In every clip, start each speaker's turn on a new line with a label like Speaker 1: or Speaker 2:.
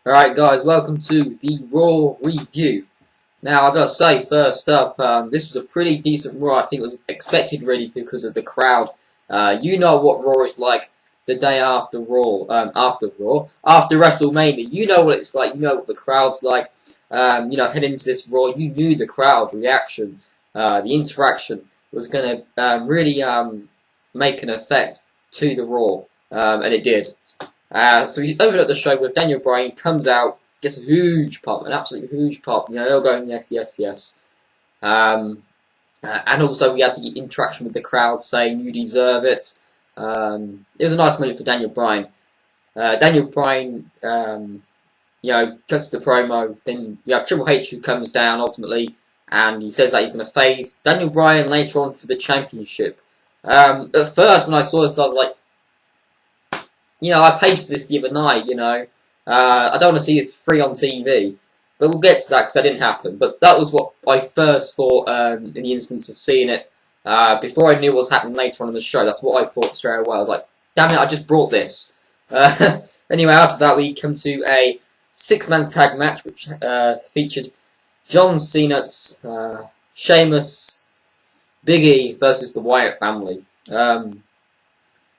Speaker 1: Alright guys, welcome to the Raw review. Now I gotta say first up, this was a pretty decent Raw. I think it was expected really because of the crowd. You know what Raw is like the day after Raw, after WrestleMania. You know what it's like, you know what the crowd's like. Heading into this Raw, you knew the crowd reaction, the interaction was gonna really make an effect to the Raw, and it did. So we opened up the show with Daniel Bryan, comes out, gets a huge pop, an absolutely huge pop. You know, they're all going, yes, yes, yes. And also we had the interaction with the crowd saying, you deserve it. It was a nice moment for Daniel Bryan. Daniel Bryan, cuts the promo. Then you have Triple H who comes down ultimately, and he says that he's going to face Daniel Bryan later on for the championship. At first, when I saw this, I was like, I paid for this the other night, I don't want to see this free on TV. But we'll get to that because that didn't happen. But that was what I first thought in the instance of seeing it. Before I knew what was happening later on in the show, that's what I thought straight away. I was like, damn it, I just brought this. Anyway, after that we come to a 6-man tag match which featured John Cena's Sheamus, Big E versus the Wyatt family.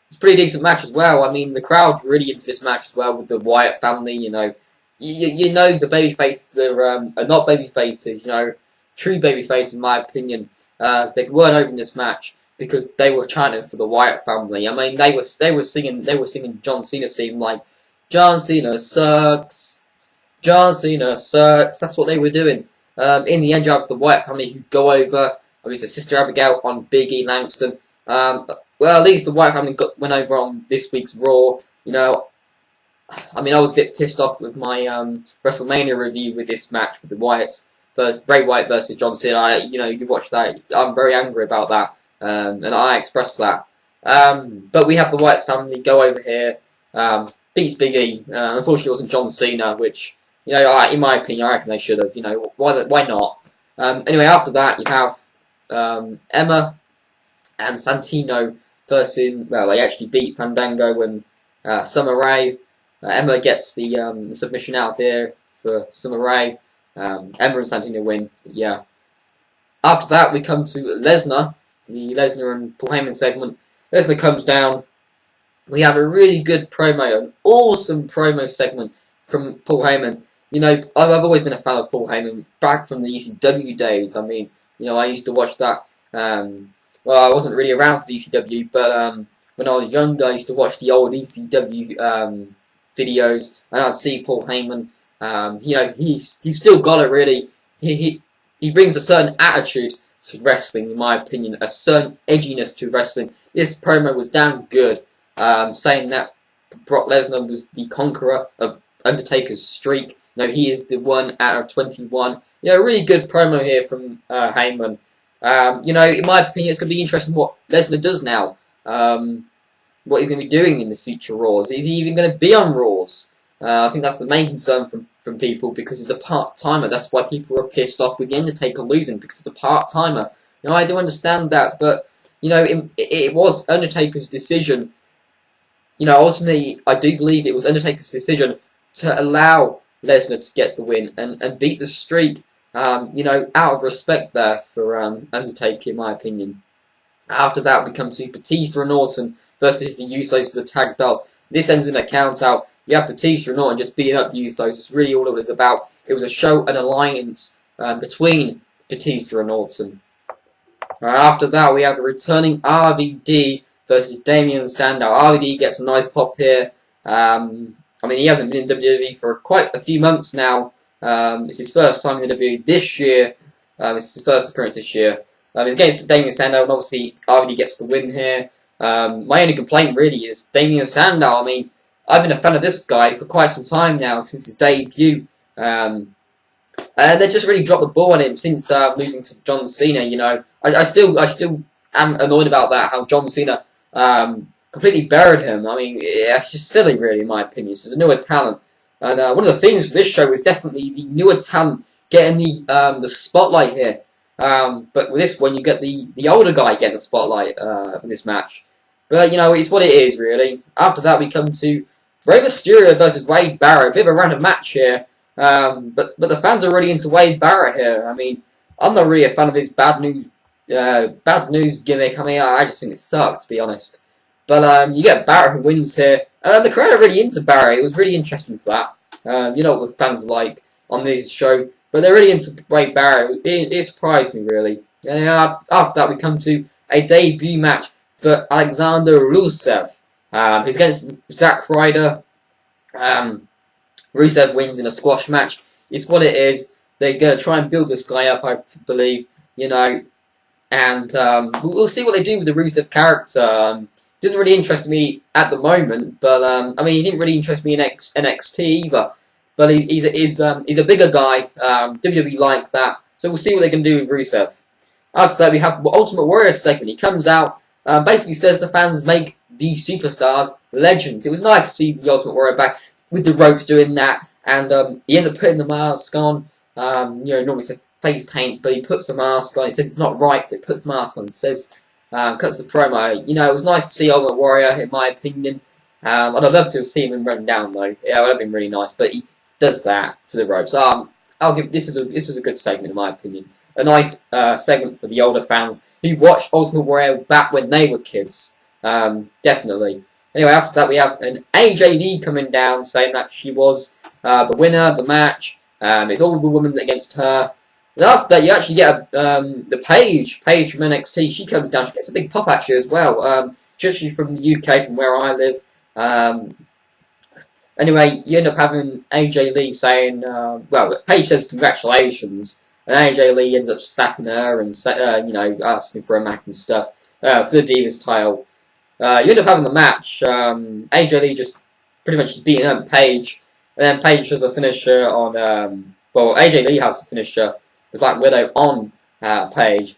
Speaker 1: It's a pretty decent match as well. I mean, the crowd really into this match as well with the Wyatt family. You know the babyfaces are not babyfaces. True babyface in my opinion. They weren't over in this match because they were chanting for the Wyatt family. I mean, they were singing John Cena's theme like John Cena sucks, John Cena sucks. That's what they were doing. In the end, you have the Wyatt family who go over. Obviously, Sister Abigail on Big E Langston. Well, at least the Wyatt family went over on this week's Raw. I mean, I was a bit pissed off with my WrestleMania review with this match with the Wyatts, Bray Wyatt versus John Cena. You watched that. I'm very angry about that, and I expressed that. But we have the Wyatts family go over here, beats Big E. Unfortunately, it wasn't John Cena, which in my opinion, I reckon they should have. Why not? Anyway, after that, you have Emma and Santino versus, well, they actually beat Fandango and Summer Rae. Emma gets the submission out of here for Summer Rae. Emma and Santino win, yeah. After that, we come to Lesnar, the Lesnar and Paul Heyman segment. Lesnar comes down. We have a really good promo, an awesome promo segment from Paul Heyman. I've always been a fan of Paul Heyman, back from the ECW days. I mean, I used to watch that. Well, I wasn't really around for the ECW, but when I was younger, I used to watch the old ECW videos, and I'd see Paul Heyman. He's still got it really. He brings a certain attitude to wrestling, in my opinion, a certain edginess to wrestling. This promo was damn good, saying that Brock Lesnar was the conqueror of Undertaker's streak. He is the one out of 21. A really good promo here from Heyman. In my opinion, it's going to be interesting what Lesnar does now. What he's going to be doing in the future Raws. Is he even going to be on Raws? I think that's the main concern from people because he's a part-timer. That's why people are pissed off with The Undertaker losing, because it's a part-timer. I do understand that, but, it was Undertaker's decision. Ultimately, I do believe it was Undertaker's decision to allow Lesnar to get the win and beat the streak. Out of respect there for Undertaker, in my opinion. After that, we come to Batista and Orton versus the Usos for the tag belts. This ends in a count out. You have Batista and Orton just beating up the Usos. It's really all it was about. It was a show, an alliance between Batista and Orton. After that, we have the returning RVD versus Damien Sandow. RVD gets a nice pop here. I mean, he hasn't been in WWE for quite a few months now. It's his first time in the WWE this year. It's his first appearance this year. It's against Damien Sandow, and obviously RVD gets the win here. My only complaint really is Damien Sandow. I mean, I've been a fan of this guy for quite some time now, since his debut. And they just really dropped the ball on him since losing to John Cena. I still am annoyed about that. How John Cena completely buried him. I mean, it's just silly, really, in my opinion. It's a newer talent. And one of the themes for this show was definitely the newer talent getting the spotlight here. But with this one, you get the older guy getting the spotlight with this match. But, it's what it is, really. After that, we come to Rey Mysterio versus Wade Barrett. A bit of a random match here. But the fans are really into Wade Barrett here. I mean, I'm not really a fan of his bad news gimmick. I mean, I just think it sucks, to be honest. But you get Barrett who wins here. The crowd are really into Barrett. It was really interesting for that. You know what the fans are like on this show. But they're really into Wade Barrett. It surprised me, really. And after that, we come to a debut match for Alexander Rusev. He's against Zack Ryder. Rusev wins in a squash match. It's what it is. They're going to try and build this guy up, I believe. You know. And we'll see what they do with the Rusev character. Doesn't really interest me at the moment, but I mean, he didn't really interest me in NXT either. But he's a bigger guy. WWE like that, so we'll see what they can do with Rusev. After that, we have the Ultimate Warrior segment. He comes out, basically says the fans make these superstars legends. It was nice to see the Ultimate Warrior back with the ropes doing that, and he ends up putting the mask on. You know, normally it's a face paint, but he puts the mask on. He says it's not right, so he puts the mask on. Says. Cuts the promo. You know, it was nice to see Ultimate Warrior, in my opinion. I'd have loved to have seen him run down though. Yeah, it would have been really nice. But he does that to the ropes. I'll give this was a good segment in my opinion. A nice segment for the older fans who watched Ultimate Warrior back when they were kids. Definitely. Anyway, after that we have an AJD coming down saying that she was the winner of the match. It's all the women against her. And after that, you actually get the Paige from NXT. She comes down. She gets a big pop actually as well. She's actually from the UK, from where I live. Anyway, you end up having AJ Lee saying, well, Paige says congratulations, and AJ Lee ends up slapping her and you know, asking for a match and stuff for the Divas title. You end up having the match. AJ Lee just pretty much beating up Paige, and then Paige does a finisher on. Well, AJ Lee has to finish her. The Black Widow on Paige.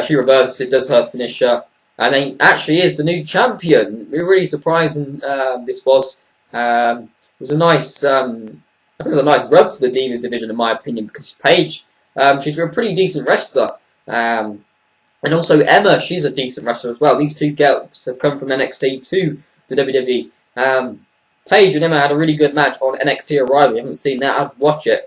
Speaker 1: She reverses it, does her finisher, and then actually is the new champion. Really surprising this was. It was a nice, I think it was a nice rub for the Divas division in my opinion, because Paige, she's a pretty decent wrestler. And also Emma, she's a decent wrestler as well. These two girls have come from NXT to the WWE. Paige and Emma had a really good match on NXT Arrival. If you haven't seen that, I'd watch it.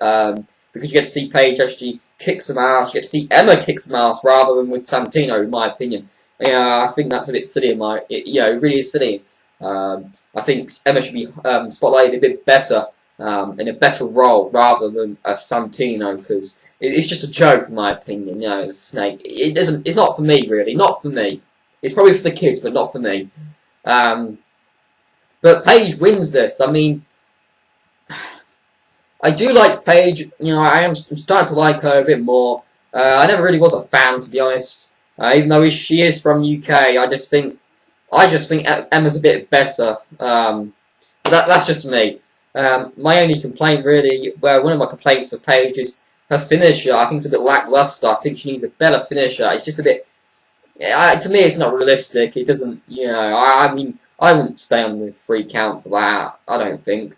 Speaker 1: Because you get to see Paige actually kick some ass, you get to see Emma kick some ass rather than with Santino, in my opinion. I think that's a bit silly. It really is silly. I think Emma should be spotlighted a bit better in a better role rather than a Santino, because it's just a joke, in my opinion. You know, it's a snake. It doesn't. It's not for me, really. Not for me. It's probably for the kids, but not for me. But Paige wins this. I mean, I do like Paige. You know, I'm starting to like her a bit more. I never really was a fan, to be honest. Even though she is from UK, I just think Emma's a bit better. That's just me. My only complaint, really, well, one of my complaints for Paige is her finisher. I think it's a bit lackluster. I think she needs a better finisher. It's just a bit. To me, it's not realistic. It doesn't. You know, I mean, I wouldn't stay on the 3 count for that. I don't think.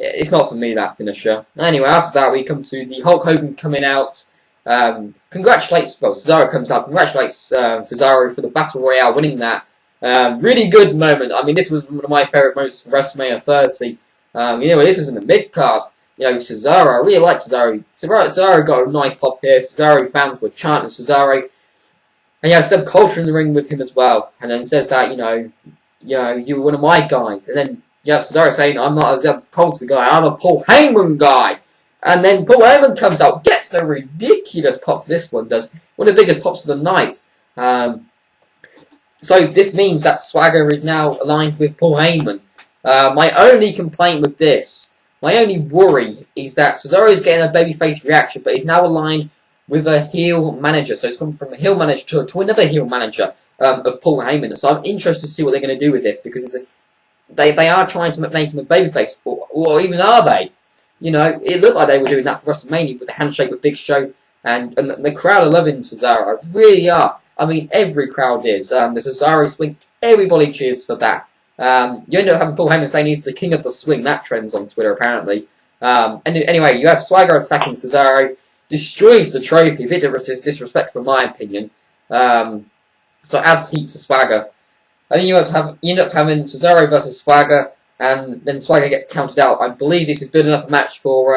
Speaker 1: It's not for me, that finisher. Anyway, after that, we come to the Hulk Hogan coming out. Cesaro comes out, congratulates Cesaro for the Battle Royale, winning that. Really good moment. I mean, this was one of my favourite moments for WrestleMania 30. You know, this was in the mid-card. You know, Cesaro, I really like Cesaro. Cesaro got a nice pop here. Cesaro fans were chanting Cesaro. And you have Seb Coulter in the ring with him as well. And then says that, you know, you're one of my guys. And then you have Cesaro saying, I'm not a Seb Coulter guy, I'm a Paul Heyman guy. And then Paul Heyman comes out, gets a ridiculous pop for this one, does one of the biggest pops of the night. So this means that Swagger is now aligned with Paul Heyman. My only complaint with this, my only worry, is that Cesaro is getting a babyface reaction, but he's now aligned with a heel manager. So it's gone from a heel manager to another heel manager of Paul Heyman. So I'm interested to see what they're going to do with this, because they are trying to make him a babyface, or even are they? You know, it looked like they were doing that for WrestleMania with the handshake with Big Show, and the crowd are loving Cesaro, really are. I mean, every crowd is. The Cesaro swing, everybody cheers for that. You end up having Paul Heyman saying he's the king of the swing. That trends on Twitter, apparently. Anyway, you have Swagger attacking Cesaro, destroys the trophy, a bit of disrespectful in my opinion. So adds heat to Swagger. And then you end up having Cesaro versus Swagger. and then Swagger gets counted out. I believe this is building up a match for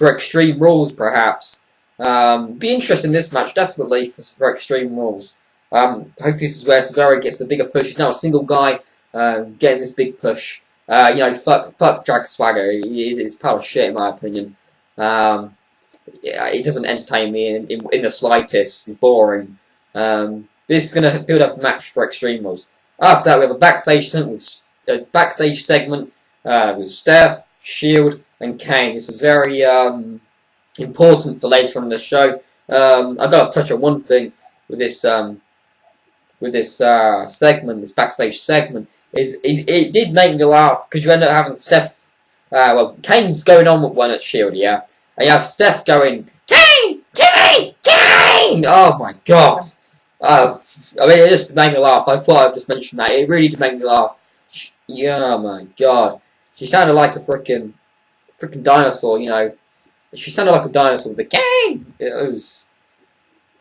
Speaker 1: Extreme Rules, perhaps. Be interesting this match, definitely, for Extreme Rules. Hopefully this is where Cesaro gets the bigger push. He's now a single guy getting this big push. You know, fuck Jack Swagger. He's a pile of shit, in my opinion. Yeah, it doesn't entertain me in the slightest. It's boring. This is going to build up a match for Extreme Rules. After that, we have a backstage segment with Steph, Shield, and Kane. This was very important for later on in the show. I've got to touch on one thing with this segment, this backstage segment. It did make me laugh because you end up having Steph. Well, Kane's going on with one at Shield, yeah. And you have Steph going, Kane! Kane! Kane! Oh my god. I mean, it just made me laugh. I thought I'd just mention that. It really did make me laugh. Yeah, oh my god. She sounded like a freaking dinosaur, you know. She sounded like a dinosaur with the Kane! It was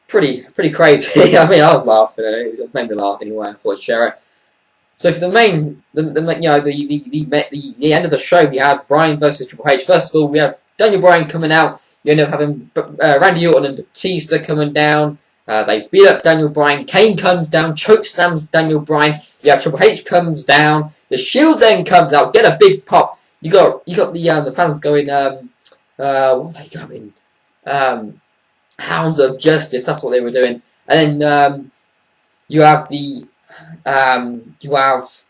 Speaker 1: pretty crazy. I mean, I was laughing. It made me laugh anyway. I thought I'd share it. So for the end of the show, we had Bryan versus Triple H. First of all, we have Daniel Bryan coming out. You end up having Randy Orton and Batista coming down. They beat up Daniel Bryan. Kane comes down, chokeslams Daniel Bryan. You have Triple H comes down. The Shield then comes out, get a big pop. You got the fans going. What are they going? Hounds of Justice. That's what they were doing. And then you have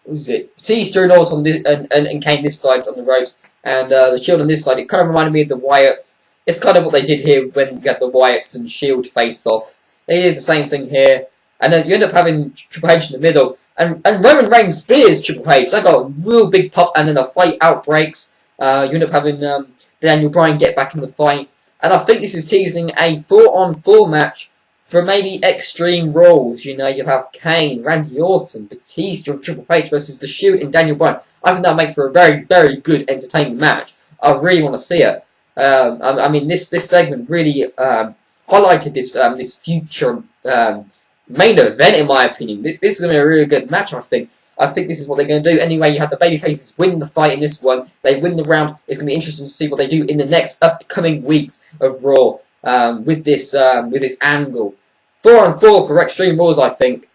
Speaker 1: who's it? Batista and Orton on this, and Kane this side on the ropes, and the Shield on this side. It kind of reminded me of the Wyatts. It's kind of what they did here when you had the Wyatts and Shield face off. They did the same thing here, and then you end up having Triple H in the middle, and Roman Reigns spears Triple H. That got a real big pop, and then a fight outbreaks. You end up having Daniel Bryan get back in the fight, and I think this is teasing a 4-on-4 match for maybe Extreme Rules. You know, you'll have Kane, Randy Orton, Batista, Triple H versus the Shield and Daniel Bryan. I think that'll make for a very, very good, entertaining match. I really want to see it. I mean, this segment really highlighted this future main event, in my opinion. This is going to be a really good match, I think. I think this is what they're going to do. Anyway, you have the babyfaces win the fight in this one. They win the round. It's going to be interesting to see what they do in the next upcoming weeks of Raw with this angle. 4-on-4 for Extreme Rules, I think.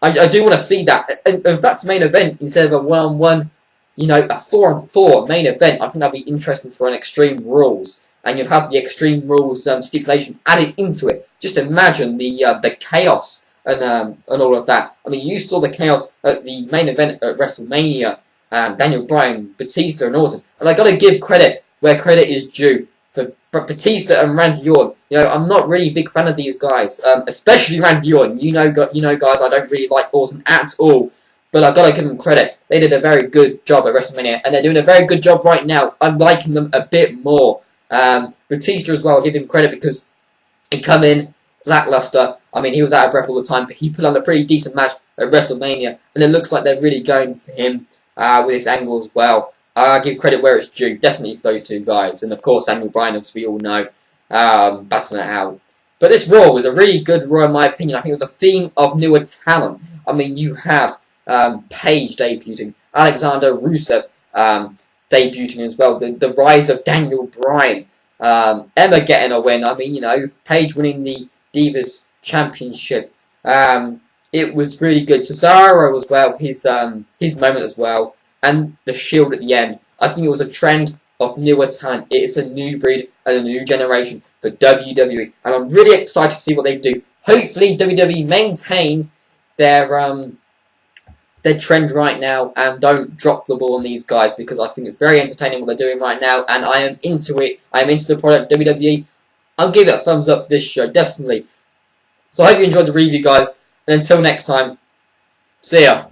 Speaker 1: I do want to see that. And if that's main event instead of a 1-on-1, you know, a 4-on-4 main event, I think that'd be interesting for an Extreme Rules. And you'll have the Extreme Rules stipulation added into it. Just imagine the chaos and all of that. I mean, you saw the chaos at the main event at WrestleMania. Daniel Bryan, Batista, and Orton. And I got to give credit where credit is due for Batista and Randy Orton. You know, I'm not really a big fan of these guys, especially Randy Orton. You know, guys, I don't really like Orton at all. But I've got to give them credit. They did a very good job at WrestleMania, and they're doing a very good job right now. I'm liking them a bit more. Batista as well, I'll give him credit because he come in lackluster. I mean, he was out of breath all the time, but he put on a pretty decent match at WrestleMania, and it looks like they're really going for him with this angle as well. I give credit where it's due, definitely for those two guys, and of course Daniel Bryan, as we all know, battling it out. But this Raw was a really good Raw in my opinion. I think it was a theme of newer talent. I mean, you had Paige debuting, Alexander Rusev debuting as well, the rise of Daniel Bryan, Emma getting a win. I mean, you know, Paige winning the Divas Championship. It was really good. Cesaro as well, his moment as well, and the Shield at the end. I think it was a trend of newer talent. It's a new breed and a new generation for WWE, and I'm really excited to see what they do. Hopefully, WWE maintain their trend right now and don't drop the ball on these guys, because I think it's very entertaining what they're doing right now, and I am into it. I am into the product WWE. I'll give it a thumbs up for this show, definitely. So I hope you enjoyed the review, guys, and until next time, see ya.